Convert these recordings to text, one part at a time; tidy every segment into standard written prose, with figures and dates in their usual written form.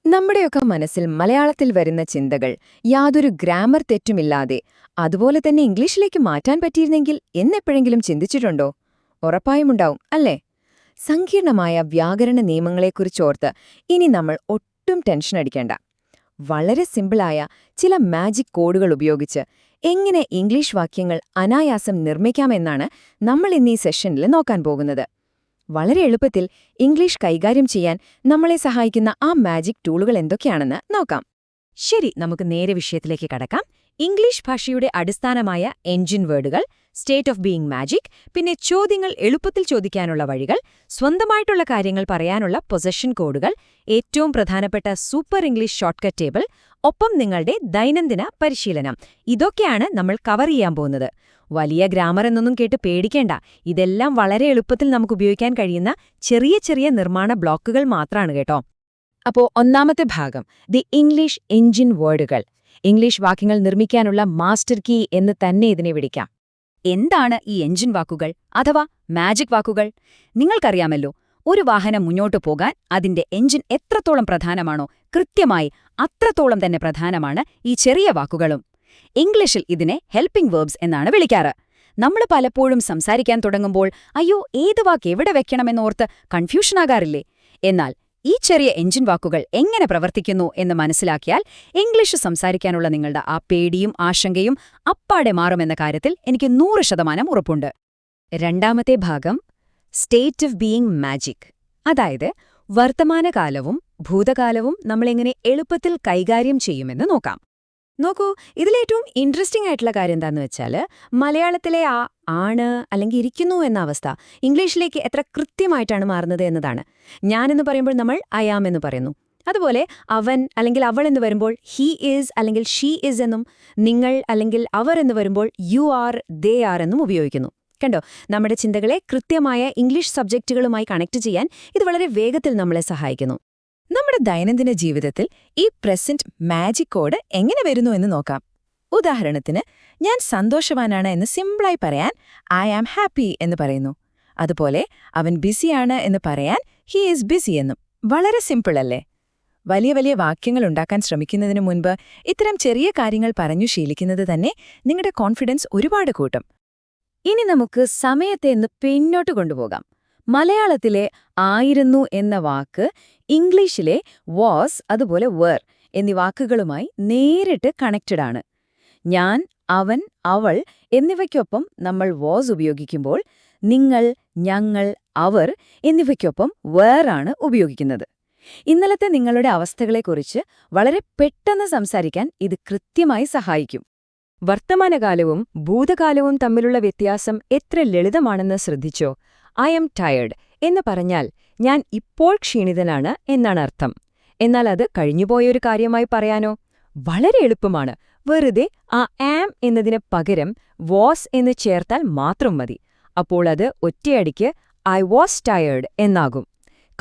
നമ്മുടെയൊക്കെ മനസ്സിൽ മലയാളത്തിൽ വരുന്ന ചിന്തകൾ യാതൊരു ഗ്രാമർ തെറ്റുമില്ലാതെ അതുപോലെ തന്നെ ഇംഗ്ലീഷിലേക്ക് മാറ്റാൻ പറ്റിയിരുന്നെങ്കിൽ എന്നെപ്പോഴെങ്കിലും ചിന്തിച്ചിട്ടുണ്ടോ? ഉറപ്പായുമുണ്ടാവും അല്ലേ? സങ്കീർണമായ വ്യാകരണ നിയമങ്ങളെക്കുറിച്ചോർത്ത് ഇനി നമ്മൾ ഒട്ടും ടെൻഷൻ അടിക്കേണ്ട. വളരെ സിമ്പിളായ ചില മാജിക് കോഡുകൾ ഉപയോഗിച്ച് എങ്ങനെ ഇംഗ്ലീഷ് വാക്യങ്ങൾ അനായാസം നിർമ്മിക്കാമെന്നാണ് നമ്മൾ ഇന്ന് ഈ സെഷനിൽ നോക്കാൻ പോകുന്നത്. വളരെ എളുപ്പത്തിൽ ഇംഗ്ലീഷ് കൈകാര്യം ചെയ്യാൻ നമ്മളെ സഹായിക്കുന്ന ആ മാജിക് ടൂളുകൾ എന്തൊക്കെയാണെന്ന് നോക്കാം. ശരി, നമുക്ക് നേരെ വിഷയത്തിലേക്ക് കടക്കാം. ഇംഗ്ലീഷ് ഭാഷയുടെ അടിസ്ഥാനമായ എൻജിൻ വേർഡുകൾ, സ്റ്റേറ്റ് ഓഫ് ബീയിങ് മാജിക്, പിന്നെ ചോദ്യങ്ങൾ എളുപ്പത്തിൽ ചോദിക്കാനുള്ള വഴികൾ, സ്വന്തമായിട്ടുള്ള കാര്യങ്ങൾ പറയാനുള്ള പൊസഷൻ കോഡുകൾ, ഏറ്റവും പ്രധാനപ്പെട്ട സൂപ്പർ ഇംഗ്ലീഷ് ഷോർട്ട്കട്ട് ടേബിൾ, ഒപ്പം നിങ്ങളുടെ ദൈനംദിന പരിശീലനം. ഇതൊക്കെയാണ് നമ്മൾ കവർ ചെയ്യാൻ പോകുന്നത്. വലിയ ഗ്രാമർ എന്നൊന്നും കേട്ട് പേടിക്കേണ്ട. ഇതെല്ലാം വളരെ എളുപ്പത്തിൽ നമുക്ക് ഉപയോഗിക്കാൻ കഴിയുന്ന ചെറിയ ചെറിയ നിർമ്മാണ ബ്ലോക്കുകൾ മാത്രമാണ് കേട്ടോ. അപ്പോ ഒന്നാമത്തെ ഭാഗം, ദി ഇംഗ്ലീഷ് എൻജിൻ വേർഡുകൾ. ഇംഗ്ലീഷ് വാക്യങ്ങൾ നിർമ്മിക്കാനുള്ള മാസ്റ്റർ കീ എന്ന് തന്നെ ഇതിനെ വിളിക്കാം. എന്താണ് ഈ എൻജിൻ വാക്കുകൾ അഥവാ മാജിക് വാക്കുകൾ? നിങ്ങൾക്കറിയാമല്ലോ, ഒരു വാഹനം മുന്നോട്ടു പോകാൻ അതിന്റെ എൻജിൻ എത്രത്തോളം പ്രധാനമാണോ, കൃത്യമായി അത്രത്തോളം തന്നെ പ്രധാനമാണ് ഈ ചെറിയ വാക്കുകളും. ഇംഗ്ലീഷിൽ ഇതിനെ ഹെൽപ്പിംഗ് വേർബ്സ് എന്നാണ് വിളിക്കാറ്. നമ്മൾ പലപ്പോഴും സംസാരിക്കാൻ തുടങ്ങുമ്പോൾ അയ്യോ, ഏത് വാക്ക് എവിടെ വെക്കണമെന്നോർത്ത് കൺഫ്യൂഷനാകാറില്ലേ? എന്നാൽ ഈ ചെറിയ എൻജിൻ വാക്കുകൾ എങ്ങനെ പ്രവർത്തിക്കുന്നു എന്ന് മനസ്സിലാക്കിയാൽ ഇംഗ്ലീഷ് സംസാരിക്കാനുള്ള നിങ്ങളുടെ ആ പേടിയും ആശങ്കയും അപ്പാടെ മാറുമെന്ന കാര്യത്തിൽ എനിക്ക് 100% ഉറപ്പുണ്ട്. രണ്ടാമത്തെ ഭാഗം, സ്റ്റേറ്റ് ഓഫ് ബീയിങ് മാജിക്. അതായത് വർത്തമാനകാലവും ഭൂതകാലവും നമ്മളെങ്ങനെ എളുപ്പത്തിൽ കൈകാര്യം ചെയ്യുമെന്ന് നോക്കാം. നോക്കൂ, ഇതിലേറ്റവും ഇൻട്രസ്റ്റിംഗ് ആയിട്ടുള്ള കാര്യം എന്താണെന്ന് വെച്ചാൽ, മലയാളത്തിലെ ആ ആണ് അല്ലെങ്കിൽ ഇരിക്കുന്നു എന്ന അവസ്ഥ ഇംഗ്ലീഷിലേക്ക് എത്ര കൃത്യമായിട്ടാണ് മാറുന്നത് എന്നതാണ്. ഞാനെന്ന് പറയുമ്പോൾ നമ്മൾ ഐ ആം എന്ന് പറയുന്നു. അതുപോലെ അവൻ അല്ലെങ്കിൽ അവൾ എന്ന് വരുമ്പോൾ ഹീ ഈസ് അല്ലെങ്കിൽ ഷീ ഈസ് എന്നും, നിങ്ങൾ അല്ലെങ്കിൽ അവർ എന്ന് വരുമ്പോൾ യു ആർ, ദേ ആർ എന്നും ഉപയോഗിക്കുന്നു. കണ്ടോ, നമ്മുടെ ചിന്തകളെ കൃത്യമായ ഇംഗ്ലീഷ് സബ്ജക്റ്റുകളുമായി കണക്ട് ചെയ്യാൻ ഇത് വളരെ വേഗത്തിൽ നമ്മളെ സഹായിക്കുന്നു. നമ്മുടെ ദൈനംദിന ജീവിതത്തിൽ ഈ പ്രസന്റ് മാജിക് കോഡ് എങ്ങനെ വരുന്നു എന്ന് നോക്കാം. ഉദാഹരണത്തിന്, ഞാൻ സന്തോഷവാനാണ് എന്ന് സിമ്പിളായി പറയാൻ ഐ ആം ഹാപ്പി എന്ന് പറയുന്നു. അതുപോലെ അവൻ ബിസിയാണ് എന്ന് പറയാൻ ഹി ഈസ് ബിസി എന്നും. വളരെ സിമ്പിൾ അല്ലേ? വലിയ വലിയ വാക്യങ്ങൾ ഉണ്ടാക്കാൻ ശ്രമിക്കുന്നതിനു മുൻപ് ഇത്തരം ചെറിയ കാര്യങ്ങൾ പറഞ്ഞു ശീലിക്കുന്നത് തന്നെ നിങ്ങളുടെ കോൺഫിഡൻസ് ഒരുപാട് കൂട്ടും. ഇനി നമുക്ക് സമയത്തെ ഒന്ന് പിന്നോട്ട് കൊണ്ടുപോകാം. മലയാളത്തിലെ ആയിരുന്നു എന്ന വാക്ക് ഇംഗ്ലീഷിലെ വാസ് അതുപോലെ വേർ എന്നീ വാക്കുകളുമായി നേരിട്ട് കണക്റ്റഡ് ആണ്. ഞാൻ, അവൻ, അവൾ എന്നിവയ്ക്കൊപ്പം നമ്മൾ വാസ് ഉപയോഗിക്കുമ്പോൾ നിങ്ങൾ, ഞങ്ങൾ, അവർ എന്നിവയ്ക്കൊപ്പം വേർ ആണ് ഉപയോഗിക്കുന്നത്. ഇന്നലത്തെ നിങ്ങളുടെ അവസ്ഥകളെക്കുറിച്ച് വളരെ പെട്ടെന്ന് സംസാരിക്കാൻ ഇത് കൃത്യമായി സഹായിക്കും. വർത്തമാനകാലവും ഭൂതകാലവും തമ്മിലുള്ള വ്യത്യാസം എത്ര ലളിതമാണെന്ന് ശ്രദ്ധിച്ചോ? ഐ എം ടയേർഡ് എന്ന് പറഞ്ഞാൽ ഞാൻ ഇപ്പോൾ ക്ഷീണിതനാണ് എന്നാണ് അർത്ഥം. എന്നാൽ അത് കഴിഞ്ഞുപോയൊരു കാര്യമായി പറയാനോ? വളരെ എളുപ്പമാണ്. വെറുതെ ആ ആം എന്നതിന് പകരം വാസ് എന്ന് ചേർത്താൽ മാത്രം മതി. അപ്പോൾ അത് ഒറ്റയടിക്ക് ഐ വാസ് ടയേർഡ് എന്നാകും.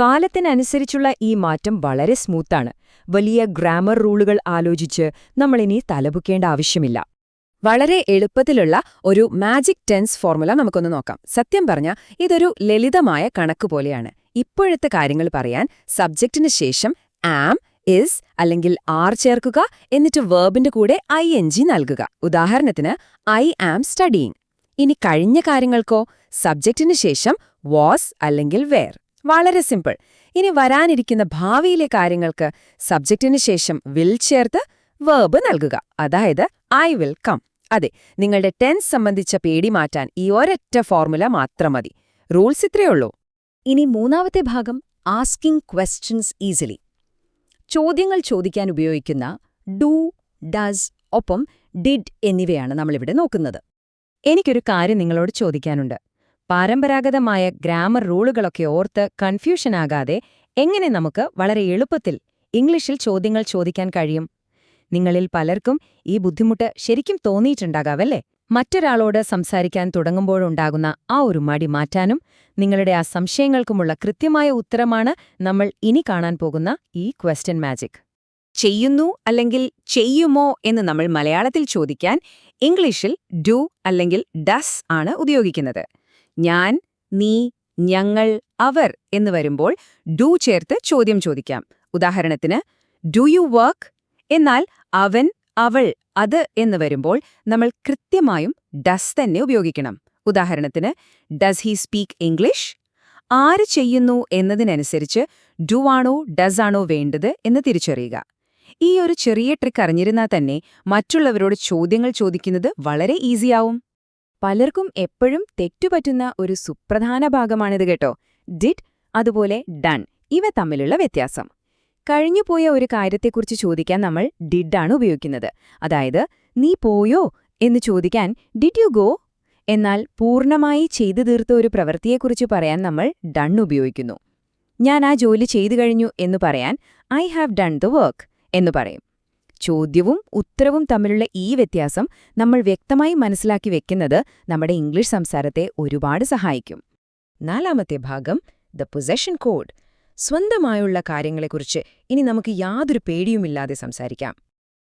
കാലത്തിനനുസരിച്ചുള്ള ഈ മാറ്റം വളരെ സ്മൂത്താണ്. വലിയ ഗ്രാമർ റൂളുകൾ ആലോചിച്ച് നമ്മളിനി തലപുക്കേണ്ട ആവശ്യമില്ല. വളരെ എളുപ്പത്തിലുള്ള ഒരു മാജിക് ടെൻസ് ഫോർമുല നമുക്കൊന്ന് നോക്കാം. സത്യം പറഞ്ഞാൽ ഇതൊരു ലളിതമായ കണക്ക് പോലെയാണ്. ഇപ്പോഴത്തെ കാര്യങ്ങൾ പറയാൻ സബ്ജക്റ്റിന് ശേഷം ആം, ഇസ് അല്ലെങ്കിൽ ആർ ചേർക്കുക, എന്നിട്ട് വേർബിന്റെ കൂടെ ing നൽകുക. ഉദാഹരണത്തിന് ഐ ആം സ്റ്റഡിയിങ്. ഇനി കഴിഞ്ഞ കാര്യങ്ങൾക്കോ സബ്ജക്റ്റിന് ശേഷം വാസ് അല്ലെങ്കിൽ വേർ. വളരെ സിമ്പിൾ. ഇനി വരാനിരിക്കുന്ന ഭാവിയിലെ കാര്യങ്ങൾക്ക് സബ്ജക്റ്റിന് ശേഷം വിൽ ചേർത്ത് വേർബ് നൽകുക. അതായത് ഐ വിൽ കം. അതെ, നിങ്ങളുടെ ടെൻസ് സംബന്ധിച്ച പേടി മാറ്റാൻ ഈ ഒരൊറ്റ ഫോർമുല മാത്രം മതി. റൂൾസ് ഇത്രയുള്ളൂ. ഇനി മൂന്നാമത്തെ ഭാഗം, ആസ്കിംഗ് ക്വസ്റ്റ്യൻസ് ഈസിലി. ചോദ്യങ്ങൾ ചോദിക്കാൻ ഉപയോഗിക്കുന്ന ഡു, ഡസ്, ഒപ്പം ഡിഡ് എന്നിവയാണ് നമ്മളിവിടെ നോക്കുന്നത്. എനിക്കൊരു കാര്യം നിങ്ങളോട് ചോദിക്കാനുണ്ട്. പരമ്പരാഗതമായ ഗ്രാമർ റൂളുകളൊക്കെ ഓർത്ത് കൺഫ്യൂഷനാകാതെ എങ്ങനെ നമുക്ക് വളരെ എളുപ്പത്തിൽ ഇംഗ്ലീഷിൽ ചോദ്യങ്ങൾ ചോദിക്കാൻ കഴിയും? നിങ്ങളിൽ പലർക്കും ഈ ബുദ്ധിമുട്ട് ശരിക്കും തോന്നിയിട്ടുണ്ടാകാവല്ലേ? മറ്റൊരാളോട് സംസാരിക്കാൻ തുടങ്ങുമ്പോഴുണ്ടാകുന്ന ആ ഒരു മടി മാറ്റാനും നിങ്ങളുടെ ആ സംശയങ്ങൾക്കുമുള്ള കൃത്യമായ ഉത്തരമാണ് നമ്മൾ ഇനി കാണാൻ പോകുന്ന ഈ ക്വസ്റ്റ്യൻ മാജിക്. ചെയ്യുന്നു അല്ലെങ്കിൽ ചെയ്യുമോ എന്ന് നമ്മൾ മലയാളത്തിൽ ചോദിക്കാൻ ഇംഗ്ലീഷിൽ ഡു അല്ലെങ്കിൽ ഡസ് ആണ് ഉപയോഗിക്കുന്നത്. ഞാൻ, നീ, ഞങ്ങൾ, അവർ എന്ന് വരുമ്പോൾ ഡു ചേർത്ത് ചോദ്യം ചോദിക്കാം. ഉദാഹരണത്തിന്, ഡു യു വർക്ക്? എന്നാൽ അവൻ, അവൾ, അത് എന്ന് വരുമ്പോൾ നമ്മൾ കൃത്യമായും ഡസ് തന്നെ ഉപയോഗിക്കണം. ഉദാഹരണത്തിന്, ഡസ് ഹി സ്പീക്ക് ഇംഗ്ലീഷ്? ആര് ചെയ്യുന്നു എന്നതിനനുസരിച്ച് ഡു ആണോ ഡസ് ആണോ വേണ്ടത് എന്ന് തിരിച്ചറിയുക. ഈ ഒരു ചെറിയ ട്രിക്ക് അറിഞ്ഞിരുന്നാൽ തന്നെ മറ്റുള്ളവരോട് ചോദ്യങ്ങൾ ചോദിക്കുന്നത് വളരെ ഈസിയാവും. പലർക്കും എപ്പോഴും തെറ്റുപറ്റുന്ന ഒരു സുപ്രധാന ഭാഗമാണിത് കേട്ടോ. ഡിഡ് അതുപോലെ ഡൺ, ഇവ തമ്മിലുള്ള വ്യത്യാസം. കഴിഞ്ഞുപോയ ഒരു കാര്യത്തെക്കുറിച്ച് ചോദിക്കാൻ നമ്മൾ ഡിഡാണ് ഉപയോഗിക്കുന്നത്. അതായത്, നീ പോയോ എന്ന് ചോദിക്കാൻ ഡിഡ് യു ഗോ? എന്നാൽ പൂർണ്ണമായി ചെയ്തു തീർത്ത ഒരു പ്രവൃത്തിയെക്കുറിച്ച് പറയാൻ നമ്മൾ ഡൺ ഉപയോഗിക്കുന്നു. ഞാൻ ആ ജോലി ചെയ്തു കഴിഞ്ഞു എന്ന് പറയാൻ I have done the work എന്ന് പറയും. ചോദ്യവും ഉത്തരവും തമ്മിലുള്ള ഈ വ്യത്യാസം നമ്മൾ വ്യക്തമായി മനസ്സിലാക്കി വെക്കുന്നത് നമ്മുടെ ഇംഗ്ലീഷ് സംസാരത്തെ ഒരുപാട് സഹായിക്കും. 4ാമത്തെ ഭാഗം, ദ പൊസഷൻ കോഡ്. സ്വന്തമായുള്ള കാര്യങ്ങളെക്കുറിച്ച് ഇനി നമുക്ക് യാതൊരു പേടിയുമില്ലാതെ സംസാരിക്കാം.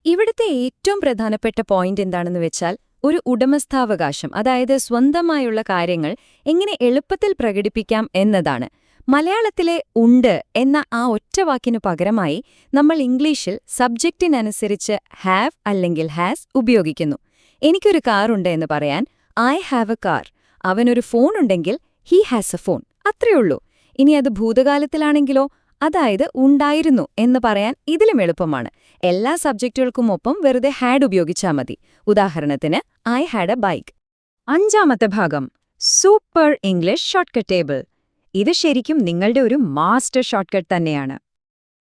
ഇവിടുത്തെ ഏറ്റവും പ്രധാനപ്പെട്ട പോയിന്റ് എന്താണെന്ന് വെച്ചാൽ, ഒരു ഉടമസ്ഥാവകാശം, അതായത് സ്വന്തമായുള്ള കാര്യങ്ങൾ എങ്ങനെ എളുപ്പത്തിൽ പ്രകടിപ്പിക്കാം എന്നതാണ്. മലയാളത്തിലെ ഉണ്ട് എന്ന ആ ഒറ്റവാക്കിനു പകരമായി നമ്മൾ ഇംഗ്ലീഷിൽ സബ്ജക്റ്റിനനുസരിച്ച് ഹാവ് അല്ലെങ്കിൽ ഹാസ് ഉപയോഗിക്കുന്നു. എനിക്കൊരു കാറുണ്ട് എന്ന് പറയാൻ ഐ ഹാവ് എ കാർ. അവനൊരു ഫോൺ ഉണ്ടെങ്കിൽ ഹി ഹാസ് എ ഫോൺ. അത്രയുള്ളൂ. ഇനി അത് ഭൂതകാലത്തിലാണെങ്കിലോ, അതായത് ഉണ്ടായിരുന്നു എന്ന് പറയാൻ ഇതിലും എളുപ്പമാണ്. എല്ലാ സബ്ജക്റ്റുകൾക്കുമൊപ്പം വെറുതെ ഹാഡ് ഉപയോഗിച്ചാൽ മതി. ഉദാഹരണത്തിന്, ഐ ഹാഡ് എ ബൈക്ക്. 5ാമത്തെ ഭാഗം, സൂപ്പർ ഇംഗ്ലീഷ് ഷോർട്ട്കട്ട് ടേബിൾ. ഇത് ശരിക്കും നിങ്ങളുടെ ഒരു മാസ്റ്റർ ഷോർട്ട്കട്ട് തന്നെയാണ്.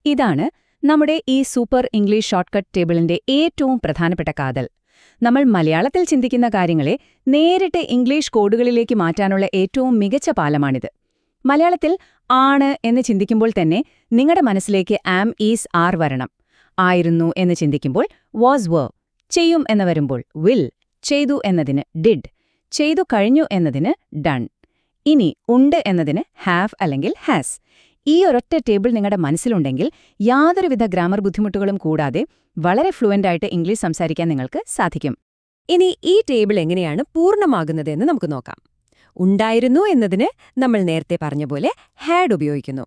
ഇതാണ് നമ്മുടെ ഈ സൂപ്പർ ഇംഗ്ലീഷ് ഷോർട്ട്കട്ട് ടേബിളിന്റെ ഏറ്റവും പ്രധാനപ്പെട്ട കാതൽ. നമ്മൾ മലയാളത്തിൽ ചിന്തിക്കുന്ന കാര്യങ്ങളെ നേരിട്ട് ഇംഗ്ലീഷ് കോഡുകളിലേക്ക് മാറ്റാനുള്ള ഏറ്റവും മികച്ച പാലമാണിത്. മലയാളത്തിൽ ആണ് എന്ന് ചിന്തിക്കുമ്പോൾ തന്നെ നിങ്ങളുടെ മനസ്സിലേക്ക് ആം, ഈസ്, ആർ വരണം. ആയിരുന്നു എന്ന് ചിന്തിക്കുമ്പോൾ വാസ്, വർ. ചെയ്യും എന്ന് വരുമ്പോൾ വിൽ. ചെയ്തു എന്നതിന് ഡിഡ്. ചെയ്തു കഴിഞ്ഞു എന്നതിന് ഡൺ. ഇനി ഉണ്ട് എന്നതിന് ഹാവ് അല്ലെങ്കിൽ ഹാസ്. ഈ ഒരൊറ്റ ടേബിൾ നിങ്ങളുടെ മനസ്സിലുണ്ടെങ്കിൽ യാതൊരുവിധ ഗ്രാമർ ബുദ്ധിമുട്ടുകളും കൂടാതെ വളരെ ഫ്ലുവൻ്റായിട്ട് ഇംഗ്ലീഷ് സംസാരിക്കാൻ നിങ്ങൾക്ക് സാധിക്കും. ഇനി ഈ ടേബിൾ എങ്ങനെയാണ് പൂർണ്ണമാകുന്നതെന്ന് നമുക്ക് നോക്കാം. ഉണ്ടായിരുന്നു എന്നതിന് നമ്മൾ നേരത്തെ പറഞ്ഞ പോലെ ഹാഡ് ഉപയോഗിക്കുന്നു.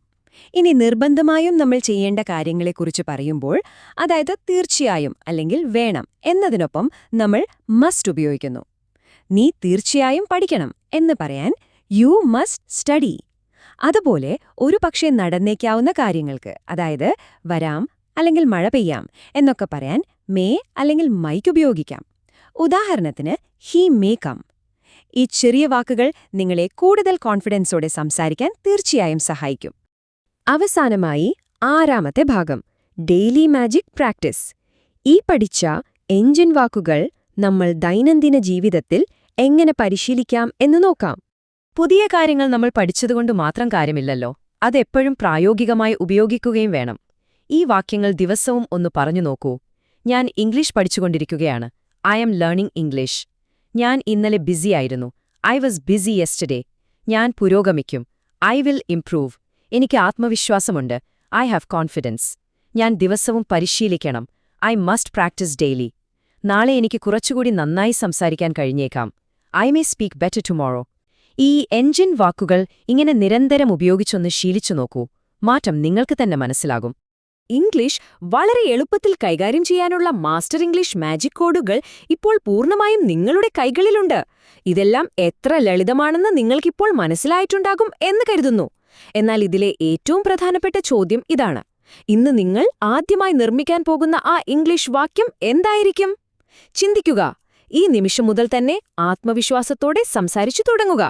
ഇനി നിർബന്ധമായും നമ്മൾ ചെയ്യേണ്ട കാര്യങ്ങളെക്കുറിച്ച് പറയുമ്പോൾ, അതായത് തീർച്ചയായും അല്ലെങ്കിൽ വേണം എന്നതിനൊപ്പം നമ്മൾ മസ്റ്റ് ഉപയോഗിക്കുന്നു. നീ തീർച്ചയായും പഠിക്കണം എന്ന് പറയാൻ യു മസ്റ്റ് സ്റ്റഡി. അതുപോലെ ഒരു പക്ഷേ നടന്നേക്കാവുന്ന കാര്യങ്ങൾക്ക്, അതായത് വരാം അല്ലെങ്കിൽ മഴ പെയ്യാം എന്നൊക്കെ പറയാൻ മേ അല്ലെങ്കിൽ മൈക്ക് ഉപയോഗിക്കാം. ഉദാഹരണത്തിന്, ഹി മേ കം. ഈ ചെറിയ വാക്കുകൾ നിങ്ങളെ കൂടുതൽ കോൺഫിഡൻസോടെ സംസാരിക്കാൻ തീർച്ചയായും സഹായിക്കും. അവസാനമായി 6ാമത്തെ ഭാഗം, ഡെയിലി മാജിക് പ്രാക്ടീസ്. ഈ പഠിച്ച എഞ്ചിൻ വാക്കുകൾ നമ്മൾ ദൈനംദിന ജീവിതത്തിൽ എങ്ങനെ പരിശീലിക്കാം എന്ന് നോക്കാം. പുതിയ കാര്യങ്ങൾ നമ്മൾ പഠിച്ചതുകൊണ്ട് മാത്രം കാര്യമില്ലല്ലോ, അതെപ്പോഴും പ്രായോഗികമായി ഉപയോഗിക്കുകയും വേണം. ഈ വാക്യങ്ങൾ ദിവസവും ഒന്ന് പറഞ്ഞു നോക്കൂ. ഞാൻ ഇംഗ്ലീഷ് പഠിച്ചുകൊണ്ടിരിക്കുകയാണ്. I am learning English. ഞാൻ ഇന്നലെ ബിസിയായിരുന്നു. I was busy yesterday. ഞാൻ പുരോഗമിക്കും. I will improve. എനിക്ക് ആത്മവിശ്വാസമുണ്ട്. I have confidence. ഞാൻ ദിവസവും പരിശീലിക്കണം. I must practise daily. നാളെ എനിക്ക് കുറച്ചുകൂടി നന്നായി സംസാരിക്കാൻ കഴിഞ്ഞേക്കാം. I may speak better tomorrow. ഈ എഞ്ചിൻ വാക്കുകൾ ഇങ്ങനെ നിരന്തരം ഉപയോഗിച്ചൊന്ന് ശീലിച്ചു നോക്കൂ. മാറ്റം നിങ്ങൾക്ക് തന്നെ മനസ്സിലാകും. ഇംഗ്ലീഷ് വളരെ എളുപ്പത്തിൽ കൈകാര്യം ചെയ്യാനുള്ള മാസ്റ്റർ ഇംഗ്ലീഷ് മാജിക് കോഡുകൾ ഇപ്പോൾ പൂർണ്ണമായും നിങ്ങളുടെ കൈകളിലുണ്ട്. ഇതെല്ലാം എത്ര ലളിതമാണെന്ന് നിങ്ങൾക്കിപ്പോൾ മനസ്സിലായിട്ടുണ്ടാകും എന്ന് കരുതുന്നു. എന്നാൽ ഇതിലെ ഏറ്റവും പ്രധാനപ്പെട്ട ചോദ്യം ഇതാണ്: ഇന്ന് നിങ്ങൾ ആദ്യമായി നിർമ്മിക്കാൻ പോകുന്ന ആ ഇംഗ്ലീഷ് വാക്യം എന്തായിരിക്കും? ചിന്തിക്കുക. ഈ നിമിഷം മുതൽ തന്നെ ആത്മവിശ്വാസത്തോടെ സംസാരിച്ചു തുടങ്ങുക.